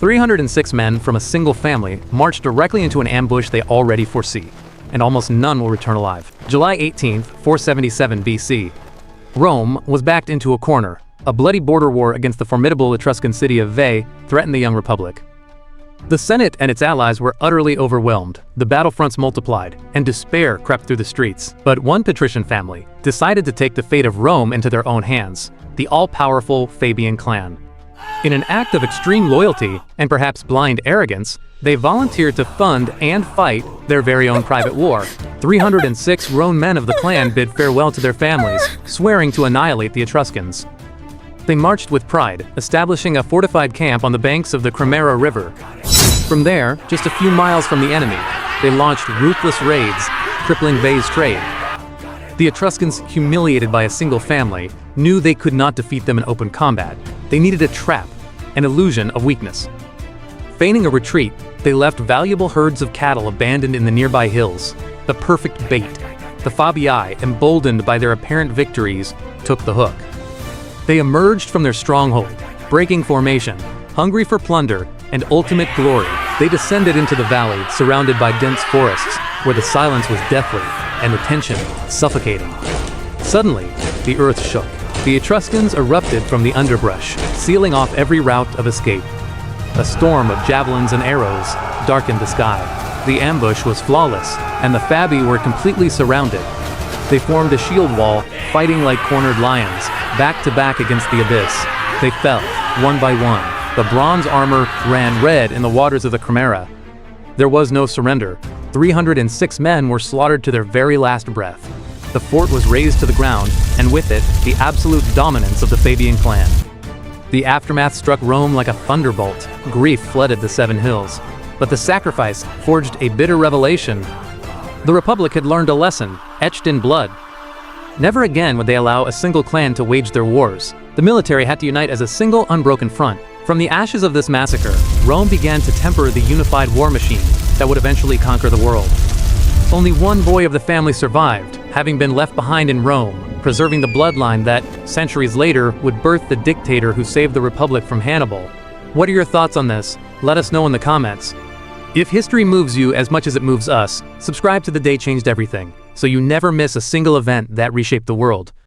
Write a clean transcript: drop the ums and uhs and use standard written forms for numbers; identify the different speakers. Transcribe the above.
Speaker 1: 306 men from a single family marched directly into an ambush they already foresee, and almost none will return alive. July 18th, 477 BC. Rome was backed into a corner. A bloody border war against the formidable Etruscan city of Veii threatened the young republic. The Senate and its allies were utterly overwhelmed, the battlefronts multiplied, and despair crept through the streets. But one patrician family decided to take the fate of Rome into their own hands, the all-powerful Fabian clan. In an act of extreme loyalty, and perhaps blind arrogance, they volunteered to fund and fight their very own private war. 306 grown men of the clan bid farewell to their families, swearing to annihilate the Etruscans. They marched with pride, establishing a fortified camp on the banks of the Cremera River. From there, just a few miles from the enemy, they launched ruthless raids, crippling Veii's trade. The Etruscans, humiliated by a single family, knew they could not defeat them in open combat. They needed a trap, an illusion of weakness. Feigning a retreat, they left valuable herds of cattle abandoned in the nearby hills, the perfect bait. The Fabii, emboldened by their apparent victories, took the hook. They emerged from their stronghold, breaking formation, hungry for plunder and ultimate glory. They descended into the valley, surrounded by dense forests, where the silence was deathly and the tension suffocating. Suddenly, the earth shook. The Etruscans erupted from the underbrush, sealing off every route of escape. A storm of javelins and arrows darkened the sky. The ambush was flawless, and the Fabii were completely surrounded. They formed a shield wall, fighting like cornered lions, back to back against the abyss. They fell, one by one. The bronze armor ran red in the waters of the Cremera. There was no surrender. 306 men were slaughtered to their very last breath. The fort was razed to the ground, and with it, the absolute dominance of the Fabian clan. The aftermath struck Rome like a thunderbolt. Grief flooded the Seven Hills. But the sacrifice forged a bitter revelation. The Republic had learned a lesson, etched in blood. Never again would they allow a single clan to wage their wars. The military had to unite as a single, unbroken front. From the ashes of this massacre, Rome began to temper the unified war machine that would eventually conquer the world. Only one boy of the family survived, having been left behind in Rome, preserving the bloodline that, centuries later, would birth the dictator who saved the Republic from Hannibal. What are your thoughts on this? Let us know in the comments. If history moves you as much as it moves us, subscribe to The Day Changed Everything, so you never miss a single event that reshaped the world.